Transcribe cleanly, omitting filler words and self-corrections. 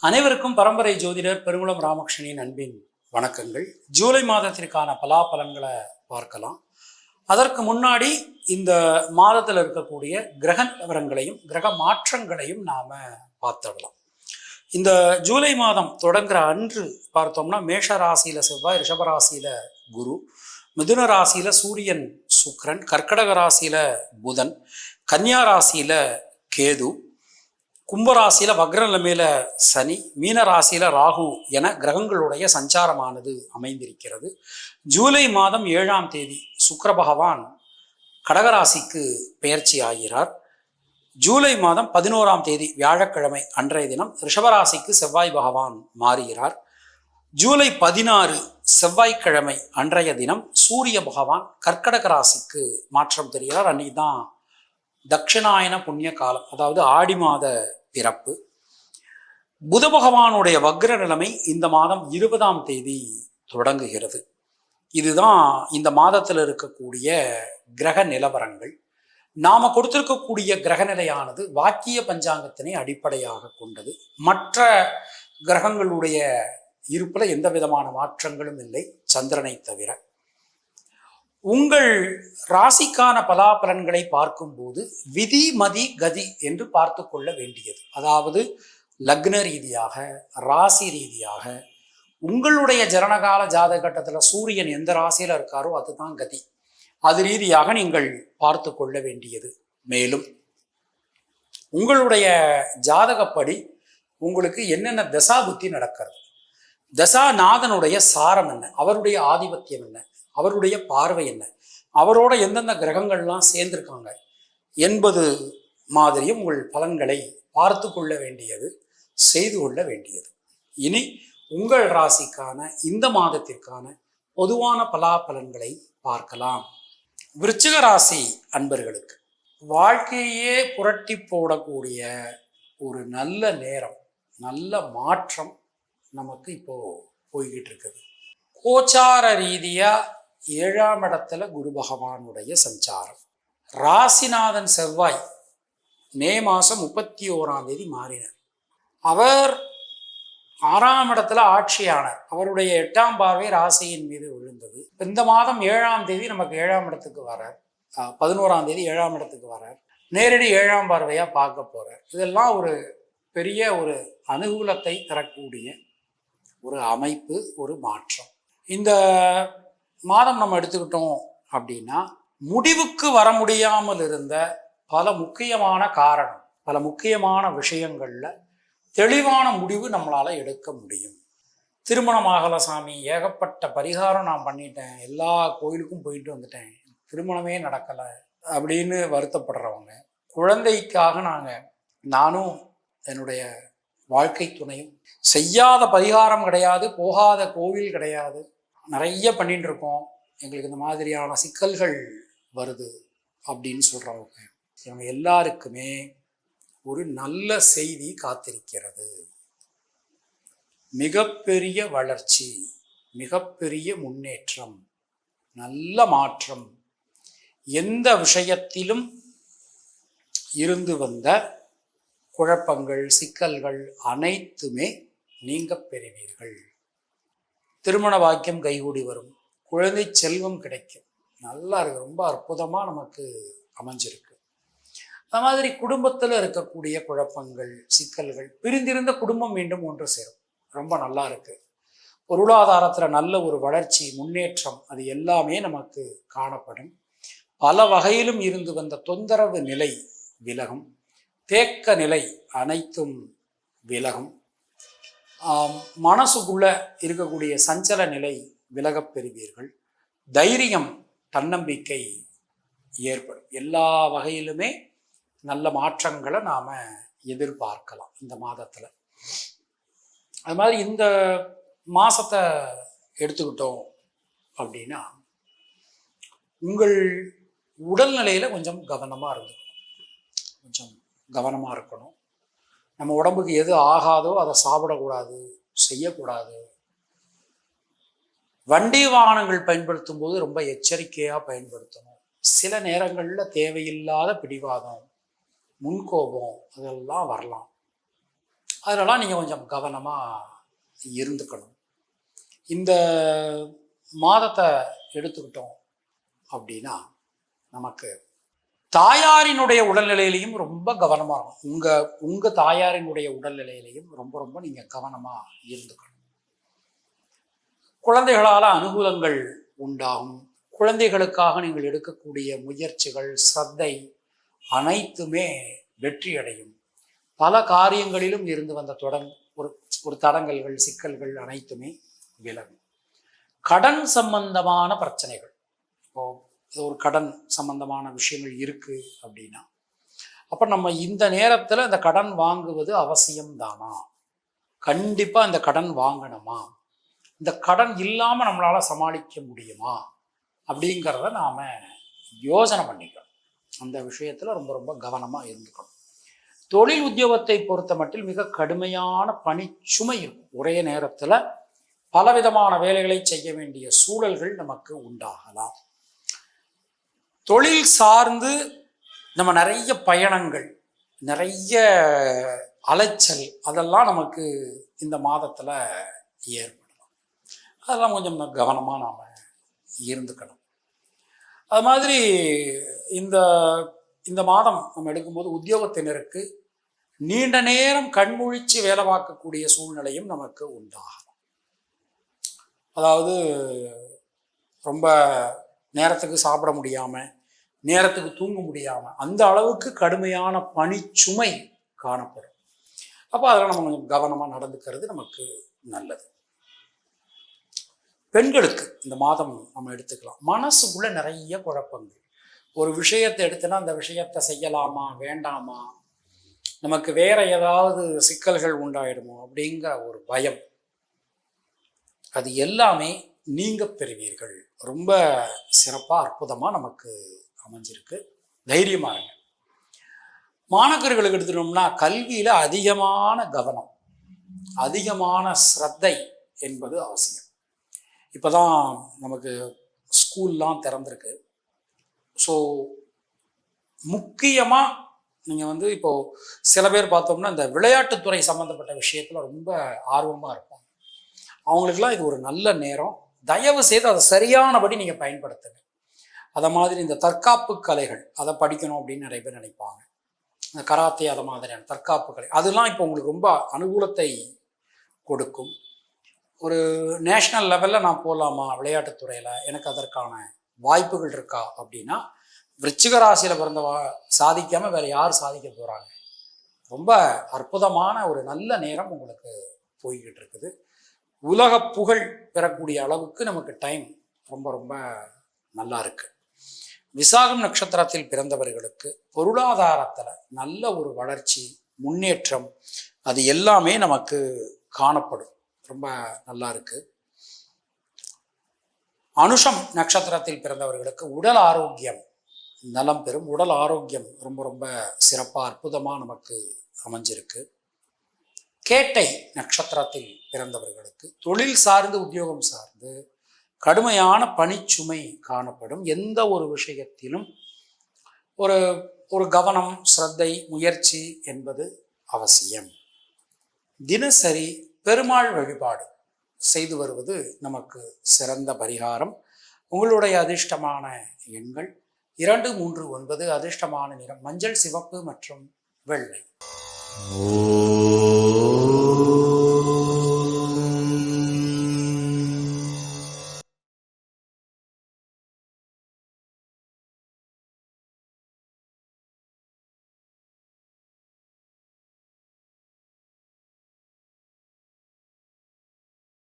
அனைவருக்கும் பரம்பரை ஜோதிடர் பெருங்குளம் ராமகிருஷ்ணனின் அன்பின் வணக்கங்கள். ஜூலை மாதத்திற்கான பலாபலன்களை பார்க்கலாம். அதற்கு முன்னாடி இந்த மாதத்தில் இருக்கக்கூடிய கிரக நிலவரங்களையும் கிரக மாற்றங்களையும் நாம பார்த்துடலாம். இந்த ஜூலை மாதம் தொடங்குற அன்று பார்த்தோம்னா மேஷ ராசியில செவ்வாய், ரிஷப ராசியில குரு, மிதுன ராசியில சூரியன் சுக்கிரன், கர்க்கடக ராசியில புதன், கன்னியா ராசியில கேது, கும்பராசியில வக்ர நிலைமையில சனி, மீன ராசியில ராகு என கிரகங்களுடைய சஞ்சாரமானது அமைந்திருக்கிறது. ஜூலை மாதம் 7ஆம் தேதி சுக்கிர பகவான் கடகராசிக்கு பெயர்ச்சி ஆகிறார். ஜூலை மாதம் 11ஆம் தேதி வியாழக்கிழமை அன்றைய தினம் ரிஷபராசிக்கு செவ்வாய் பகவான் மாறுகிறார். ஜூலை 16 செவ்வாய்க்கிழமை அன்றைய தினம் சூரிய பகவான் கர்க்கடக ராசிக்கு மாற்றம் தெரிகிறார். அன்னைக்கு தான் தட்சிணாயன புண்ணிய காலம், அதாவது ஆடி மாத பிறப்பு. புத பகவானுடைய வக்ர நிலைமை இந்த மாதம் 20ஆம் தேதி தொடங்குகிறது. இதுதான் இந்த மாதத்தில் இருக்கக்கூடிய கிரக நிலவரங்கள். நாம கொடுத்திருக்கக்கூடிய கிரக நிலையானது வாக்கிய பஞ்சாங்கத்தினை அடிப்படையாக கொண்டது. மற்ற கிரகங்களுடைய இருப்புல எந்த விதமான மாற்றங்களும் இல்லை, சந்திரனை தவிர. உங்கள் ராசிக்கான பலாபலன்களை பார்க்கும்போது விதி மதி கதி என்று பார்த்து கொள்ள வேண்டியது. அதாவது லக்ன ரீதியாக, ராசி ரீதியாக, உங்களுடைய ஜனனகால ஜாதக கட்டத்தில் சூரியன் எந்த ராசியில இருக்காரோ அதுதான் கதி. அது ரீதியாக நீங்கள் பார்த்து கொள்ள வேண்டியது. மேலும் உங்களுடைய ஜாதகப்படி உங்களுக்கு என்னென்ன தசா புத்தி நடக்கிறது, தசாநாதனுடைய சாரம் என்ன, அவருடைய ஆதிபத்தியம் என்ன, அவருடைய பார்வை என்ன, அவரோட எந்தெந்த கிரகங்கள்லாம் சேர்ந்திருக்காங்க என்பது மாதிரியும் உங்கள் பலன்களை பார்த்து கொள்ள வேண்டியது, செய்து கொள்ள வேண்டியது. இனி உங்கள் ராசிக்கான இந்த மாதத்திற்கான பொதுவான பலாபலன்களை பார்க்கலாம். விருச்சிக ராசி அன்பர்களுக்கு வாழ்க்கையே புரட்டி போடக்கூடிய ஒரு நல்ல நேரம், நல்ல மாற்றம் நமக்கு இப்போ போய்கிட்டு இருக்குது. கோச்சார ரீதியா 7ஆம் இடத்துல குரு பகவானுடைய சஞ்சாரம். ராசிநாதன் செவ்வாய் மே மாதம் 31ஆம் தேதி மாறினார். அவர் 6ஆம் இடத்துல ஆட்சியானார். அவருடைய 8ஆம் பார்வை ராசியின் மீது விழுந்தது. இந்த மாதம் 7ஆம் தேதி நமக்கு 7ஆம் இடத்துக்கு வரார். 11ஆம் தேதி 7ஆம் இடத்துக்கு வரார். நேரடி 7ஆம் பார்வையா பார்க்க போறார். இதெல்லாம் ஒரு பெரிய ஒரு அனுகூலத்தை தரக்கூடிய ஒரு அமைப்பு, ஒரு மாற்றம். இந்த மாதம் நம்ம எடுத்துக்கிட்டோம் அப்படின்னா முடிவுக்கு வர முடியாமல் இருந்த பல முக்கியமான காரணம், பல முக்கியமான விஷயங்கள்ல தெளிவான முடிவு நம்மளால எடுக்க முடியும். திருமணமாகல சாமி, ஏகப்பட்ட பரிகாரம் நான் பண்ணிட்டேன், எல்லா கோயிலுக்கும் போயிட்டு வந்துட்டேன், திருமணமே நடக்கலை அப்படின்னு வருத்தப்படுறவங்க, குழந்தைக்காக நானும் என்னுடைய வாழ்க்கை துணையும் செய்யாத பரிகாரம் கிடையாது, போகாத கோவில் கிடையாது, நிறைய பண்ணிட்டு இருக்கோம், எங்களுக்கு இந்த மாதிரியான சிக்கல்கள் வருது அப்படின்னு சொல்றவங்க, இவங்க எல்லாருக்குமே ஒரு நல்ல செய்தி காத்திருக்கிறது. மிகப்பெரிய வளர்ச்சி, மிகப்பெரிய முன்னேற்றம், நல்ல மாற்றம். எந்த விஷயத்திலும் இருந்து வந்த குழப்பங்கள், சிக்கல்கள் அனைத்துமே நீங்க பெறுவீர்கள். திருமண வாக்கியம் கைகூடி வரும், குழந்தை செல்வம் கிடைக்கும், நல்லா இருக்கு, ரொம்ப அற்புதமா நமக்கு அமைஞ்சிருக்கு. அந்த மாதிரி குடும்பத்தில் இருக்கக்கூடிய குழப்பங்கள், சிக்கல்கள், பிரிந்திருந்த குடும்பம் மீண்டும் ஒன்று சேரும், ரொம்ப நல்லா இருக்கு. பொருளாதாரத்துல நல்ல ஒரு வளர்ச்சி, முன்னேற்றம், அது எல்லாமே நமக்கு காணப்படும். பல வகையிலும் இருந்து வந்த தொந்தரவு நிலை விலகும், தேக்க நிலை அனைத்தும் விலகும், மனசுக்குள்ள இருக்கக்கூடிய சஞ்சல நிலை விலகப் பெறுவீர்கள். தைரியம், தன்னம்பிக்கை ஏற்படும். எல்லா வகையிலுமே நல்ல மாற்றங்களை நாம எதிர்பார்க்கலாம் இந்த மாதத்துல. அது மாதிரி இந்த மாசத்தை எடுத்துக்கிட்டோம் அப்படின்னா உங்கள் உடல்நிலையில கொஞ்சம் கவனமா இருக்கணும். நம்ம உடம்புக்கு எது ஆகாதோ அதை சாப்பிடக்கூடாது, செய்யக்கூடாது. வண்டி வாகனங்கள் பயன்படுத்தும் போது ரொம்ப எச்சரிக்கையாக பயன்படுத்தணும். சில நேரங்களில் தேவையில்லாத பிடிவாதம், முன்கோபம் அதெல்லாம் வரலாம். அதெல்லாம் நீங்கள் கொஞ்சம் கவனமாக இருந்துக்கணும். இந்த மாதத்தை எடுத்துக்கிட்டோம் அப்படின்னா நமக்கு தாயாரினுடைய உடல்நிலையிலையும் ரொம்ப கவனமாக இருக்கும். உங்கள் தாயாரினுடைய உடல்நிலையிலையும் ரொம்ப ரொம்ப நீங்கள் கவனமாக இருந்துக்கணும். குழந்தைகளால் அனுகூலங்கள் உண்டாகும். குழந்தைகளுக்காக நீங்கள் எடுக்கக்கூடிய முயற்சிகள், ஸ்ரத்தை அனைத்துமே வெற்றி அடையும். பல காரியங்களிலும் இருந்து வந்த ஒரு தடங்கல்கள், சிக்கல்கள் அனைத்துமே விலகும். கடன் சம்பந்தமான பிரச்சனைகள், இப்போ ஒரு கடன் சம்பந்தமான விஷயங்கள் இருக்கு அப்படின்னா, அப்ப நம்ம இந்த நேரத்துல இந்த கடன் வாங்குவது அவசியம்தானா, கண்டிப்பா இந்த கடன் வாங்கணுமா, இந்த கடன் இல்லாம நம்மளால சமாளிக்க முடியுமா அப்படிங்கிறத நாம யோசனை பண்ணிக்கணும். அந்த விஷயத்துல ரொம்ப ரொம்ப கவனமா இருந்துக்கணும். தொழில் உத்தியோகத்தை பொறுத்த மட்டில் மிக கடுமையான பணிச்சுமை இருக்கும். ஒரே நேரத்துல பலவிதமான வேலைகளை செய்ய வேண்டிய சூழல்கள் நமக்கு உண்டாகலாம். தொழில் சார்ந்து நம்ம நிறைய பயணங்கள், நிறைய அலைச்சல் அதெல்லாம் நமக்கு இந்த மாதத்துல ஏற்படலாம். அதெல்லாம் கொஞ்சம் கவனமாக நாம் இருந்துக்கணும். அது மாதிரி இந்த மாதம் நம்ம எடுக்கும்போது உத்தியோகத்தினருக்கு நீண்ட நேரம் கண்முழிச்சு வேலை பார்க்கக்கூடிய சூழ்நிலையும் நமக்கு உண்டாகலாம். அதாவது ரொம்ப நேரத்துக்கு சாப்பிட முடியாமல், நேரத்துக்கு தூங்க முடியாமல், அந்த அளவுக்கு கடுமையான பணிச்சுமை காணப்படும். அப்போ அதெல்லாம் நம்ம கொஞ்சம் கவனமாக நடந்துக்கிறது நமக்கு நல்லது. பெண்களுக்கு இந்த மாதம் நம்ம எடுத்துக்கலாம். மனசுக்குள்ள நிறைய குழப்பங்கள். ஒரு விஷயத்தை எடுத்துனா அந்த விஷயத்தை செய்யலாமா வேண்டாமா, நமக்கு வேற ஏதாவது சிக்கல்கள் உண்டாயிடுமோ அப்படிங்கிற ஒரு பயம், அது எல்லாமே நீங்க பெறுவீர்கள். ரொம்ப சிறப்பாக அற்புதமாக நமக்கு அமைஞ்சிருக்கு. தைரியமா இருங்க. மாணவர்களுக்கு எடுத்துட்டோம்னா கல்வியில அதிகமான கவனம், அதிகமான ஸ்ரத்தை என்பது அவசியம். இப்போதான் நமக்கு ஸ்கூல்லாம் திறந்திருக்கு. ஸோ முக்கியமாக நீங்கள் இப்போது சில பேர் பார்த்தோம்னா இந்த விளையாட்டுத்துறை சம்மந்தப்பட்ட விஷயத்தில் ரொம்ப ஆர்வமாக இருப்பாங்க. அவங்களுக்கெல்லாம் இது ஒரு நல்ல நேரம். தயவு செய்து அதை சரியானபடி நீங்கள் பயன்படுத்துங்க. அதை மாதிரி இந்த தற்காப்பு கலைகள் அதை படிக்கணும் அப்படின்னு நிறைய பேர் நினைப்பாங்க. இந்த கராத்தே அதை மாதிரியான தற்காப்பு கலை அதெல்லாம் இப்போ உங்களுக்கு ரொம்ப அனுகூலத்தை கொடுக்கும். ஒரு நேஷ்னல் லெவலில் நான் போகலாமா விளையாட்டுத்துறையில், எனக்கு அதற்கான வாய்ப்புகள் இருக்கா அப்படின்னா, விருச்சிக ராசியில் பிறந்தவா சாதிக்காமல் வேறு யார் சாதிக்க போகிறாங்க? ரொம்ப அற்புதமான ஒரு நல்ல நேரம் உங்களுக்கு போய்கிட்டு இருக்குது. உலக புகழ் பெறக்கூடிய அளவுக்கு நமக்கு டைம் ரொம்ப ரொம்ப நல்லா இருக்கு. விசாகம் நட்சத்திரத்தில் பிறந்தவர்களுக்கு பொருளாதாரத்தில் நல்ல ஒரு வளர்ச்சி, முன்னேற்றம் அது எல்லாமே நமக்கு காணப்படும். ரொம்ப நல்லா இருக்கு. அனுஷம் நட்சத்திரத்தில் பிறந்தவர்களுக்கு உடல் ஆரோக்கியம் நலம் பெறும். உடல் ஆரோக்கியம் ரொம்ப ரொம்ப சிறப்பாக அற்புதமாக நமக்கு அமைஞ்சிருக்கு. கேட்டை நட்சத்திரத்தில் பிறந்தவர்களுக்கு தொழில் சார்ந்து, உத்தியோகம் சார்ந்து கடுமையான பணிச்சுமை காணப்படும். எந்த ஒரு விஷயத்திலும் ஒரு கவனம், ஸ்ரத்தை, முயற்சி என்பது அவசியம். தினசரி பெருமாள் வழிபாடு செய்து வருவது நமக்கு சிறந்த பரிகாரம். உங்களுடைய அதிர்ஷ்டமான எண்கள் 2, 3, 9. அதிர்ஷ்டமான நிறம் மஞ்சள், சிவப்பு மற்றும் வெள்ளை.